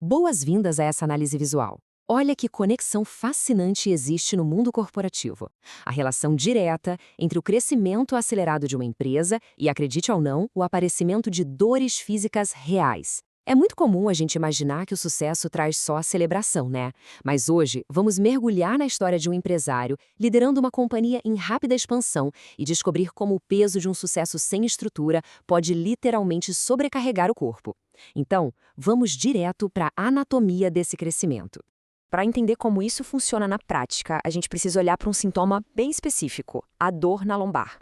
Boas-vindas a essa análise visual. Olha que conexão fascinante existe no mundo corporativo. A relação direta entre o crescimento acelerado de uma empresa e, acredite ou não, o aparecimento de dores físicas reais. É muito comum a gente imaginar que o sucesso traz só a celebração, né? Mas hoje, vamos mergulhar na história de um empresário liderando uma companhia em rápida expansão e descobrir como o peso de um sucesso sem estrutura pode literalmente sobrecarregar o corpo. Então, vamos direto para a anatomia desse crescimento. Para entender como isso funciona na prática, a gente precisa olhar para um sintoma bem específico, a dor na lombar.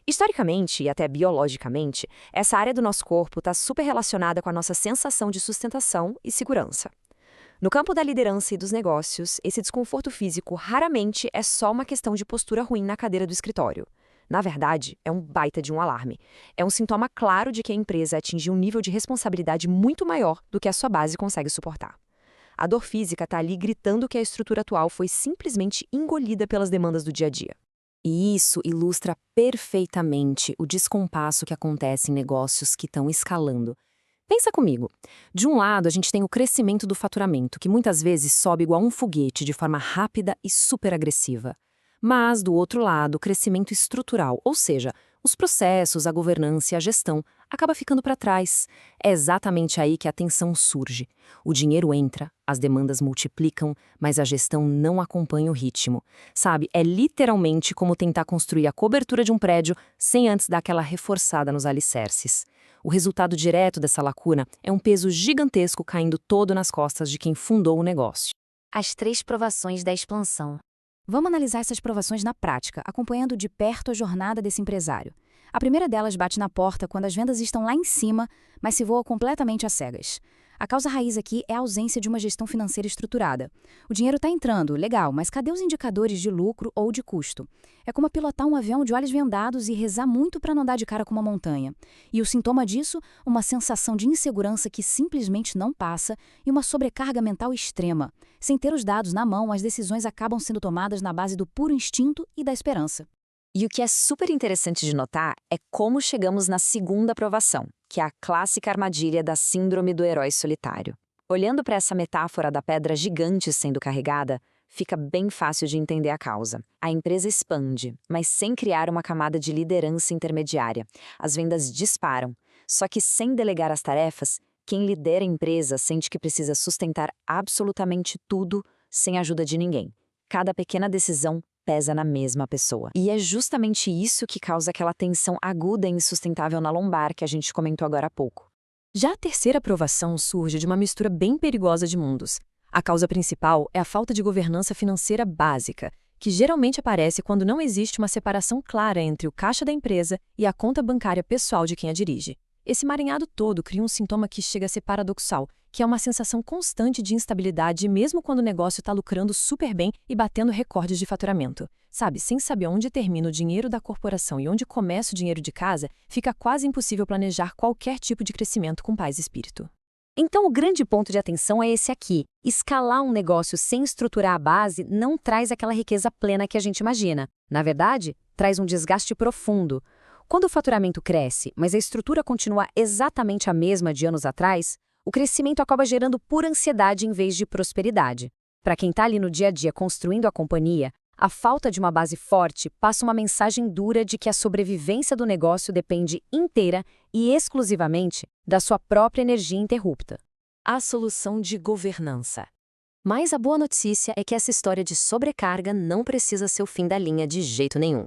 Historicamente e até biologicamente, essa área do nosso corpo está super relacionada com a nossa sensação de sustentação e segurança. No campo da liderança e dos negócios, esse desconforto físico raramente é só uma questão de postura ruim na cadeira do escritório. Na verdade, é um baita de um alarme. É um sintoma claro de que a empresa atingiu um nível de responsabilidade muito maior do que a sua base consegue suportar. A dor física está ali gritando que a estrutura atual foi simplesmente engolida pelas demandas do dia a dia. E isso ilustra perfeitamente o descompasso que acontece em negócios que estão escalando. Pensa comigo. De um lado, a gente tem o crescimento do faturamento, que muitas vezes sobe igual um foguete de forma rápida e super agressiva. Mas, do outro lado, o crescimento estrutural, ou seja, os processos, a governança e a gestão, acaba ficando para trás. É exatamente aí que a tensão surge. O dinheiro entra, as demandas multiplicam, mas a gestão não acompanha o ritmo. Sabe, é literalmente como tentar construir a cobertura de um prédio sem antes dar aquela reforçada nos alicerces. O resultado direto dessa lacuna é um peso gigantesco caindo todo nas costas de quem fundou o negócio. As 3 provações da expansão. Vamos analisar essas provações na prática, acompanhando de perto a jornada desse empresário. A primeira delas bate na porta quando as vendas estão lá em cima, mas se voa completamente às cegas. A causa raiz aqui é a ausência de uma gestão financeira estruturada. O dinheiro está entrando, legal, mas cadê os indicadores de lucro ou de custo? É como pilotar um avião de olhos vendados e rezar muito para não dar de cara com uma montanha. E o sintoma disso? Uma sensação de insegurança que simplesmente não passa e uma sobrecarga mental extrema. Sem ter os dados na mão, as decisões acabam sendo tomadas na base do puro instinto e da esperança. E o que é super interessante de notar é como chegamos na segunda provação, que é a clássica armadilha da síndrome do herói solitário. Olhando para essa metáfora da pedra gigante sendo carregada, fica bem fácil de entender a causa. A empresa expande, mas sem criar uma camada de liderança intermediária. As vendas disparam, só que sem delegar as tarefas, quem lidera a empresa sente que precisa sustentar absolutamente tudo sem a ajuda de ninguém. Cada pequena decisão pesa na mesma pessoa. E é justamente isso que causa aquela tensão aguda e insustentável na lombar que a gente comentou agora há pouco. Já a terceira provação surge de uma mistura bem perigosa de mundos. A causa principal é a falta de governança financeira básica, que geralmente aparece quando não existe uma separação clara entre o caixa da empresa e a conta bancária pessoal de quem a dirige. Esse emaranhado todo cria um sintoma que chega a ser paradoxal, que é uma sensação constante de instabilidade mesmo quando o negócio está lucrando super bem e batendo recordes de faturamento. Sabe, sem saber onde termina o dinheiro da corporação e onde começa o dinheiro de casa, fica quase impossível planejar qualquer tipo de crescimento com paz e espírito. Então o grande ponto de atenção é esse aqui. Escalar um negócio sem estruturar a base não traz aquela riqueza plena que a gente imagina. Na verdade, traz um desgaste profundo. Quando o faturamento cresce, mas a estrutura continua exatamente a mesma de anos atrás, o crescimento acaba gerando pura ansiedade em vez de prosperidade. Para quem está ali no dia a dia construindo a companhia, a falta de uma base forte passa uma mensagem dura de que a sobrevivência do negócio depende inteira e exclusivamente da sua própria energia interrupta. A solução de governança. Mas a boa notícia é que essa história de sobrecarga não precisa ser o fim da linha de jeito nenhum.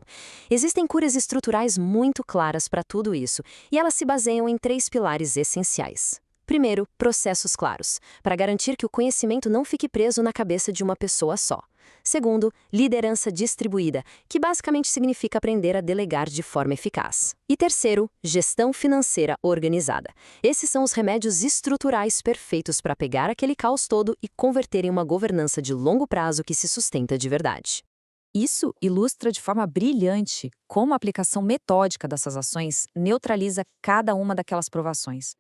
Existem curas estruturais muito claras para tudo isso, e elas se baseiam em 3 pilares essenciais. Primeiro, processos claros, para garantir que o conhecimento não fique preso na cabeça de uma pessoa só. Segundo, liderança distribuída, que basicamente significa aprender a delegar de forma eficaz. E terceiro, gestão financeira organizada. Esses são os remédios estruturais perfeitos para pegar aquele caos todo e converter em uma governança de longo prazo que se sustenta de verdade. Isso ilustra de forma brilhante como a aplicação metódica dessas ações neutraliza cada uma daquelas provações.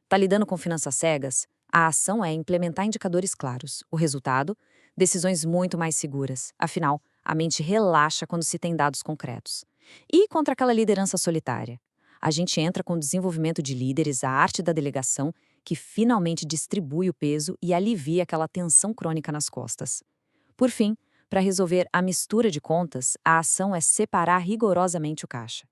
Está lidando com finanças cegas? A ação é implementar indicadores claros. O resultado? Decisões muito mais seguras. Afinal, a mente relaxa quando se tem dados concretos. E contra aquela liderança solitária? A gente entra com o desenvolvimento de líderes, a arte da delegação, que finalmente distribui o peso e alivia aquela tensão crônica nas costas. Por fim, para resolver a mistura de contas, a ação é separar rigorosamente o caixa.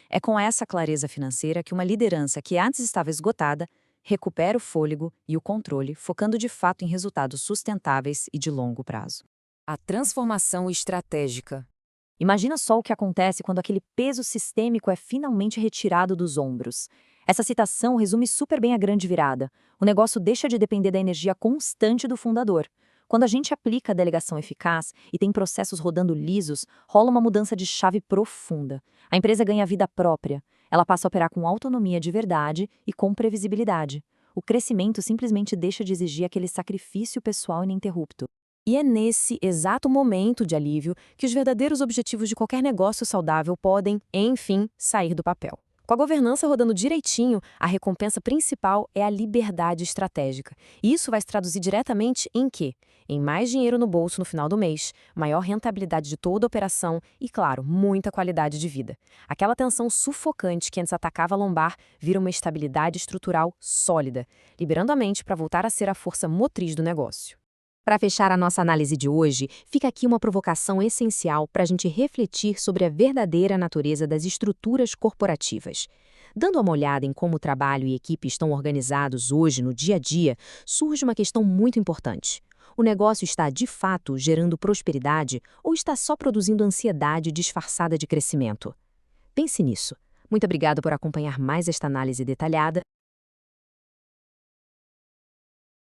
É com essa clareza financeira que uma liderança que antes estava esgotada recupera o fôlego e o controle, focando de fato em resultados sustentáveis e de longo prazo. A transformação estratégica. Imagina só o que acontece quando aquele peso sistêmico é finalmente retirado dos ombros. Essa citação resume super bem a grande virada. O negócio deixa de depender da energia constante do fundador. Quando a gente aplica a delegação eficaz e tem processos rodando lisos, rola uma mudança de chave profunda. A empresa ganha vida própria. Ela passa a operar com autonomia de verdade e com previsibilidade. O crescimento simplesmente deixa de exigir aquele sacrifício pessoal ininterrupto. E é nesse exato momento de alívio que os verdadeiros objetivos de qualquer negócio saudável podem, enfim, sair do papel. Com a governança rodando direitinho, a recompensa principal é a liberdade estratégica. E isso vai se traduzir diretamente em quê? Em mais dinheiro no bolso no final do mês, maior rentabilidade de toda a operação e, claro, muita qualidade de vida. Aquela tensão sufocante que antes atacava a lombar vira uma estabilidade estrutural sólida, liberando a mente para voltar a ser a força motriz do negócio. Para fechar a nossa análise de hoje, fica aqui uma provocação essencial para a gente refletir sobre a verdadeira natureza das estruturas corporativas. Dando uma olhada em como o trabalho e equipe estão organizados hoje no dia a dia, surge uma questão muito importante. O negócio está, de fato, gerando prosperidade ou está só produzindo ansiedade disfarçada de crescimento? Pense nisso. Muito obrigado por acompanhar mais esta análise detalhada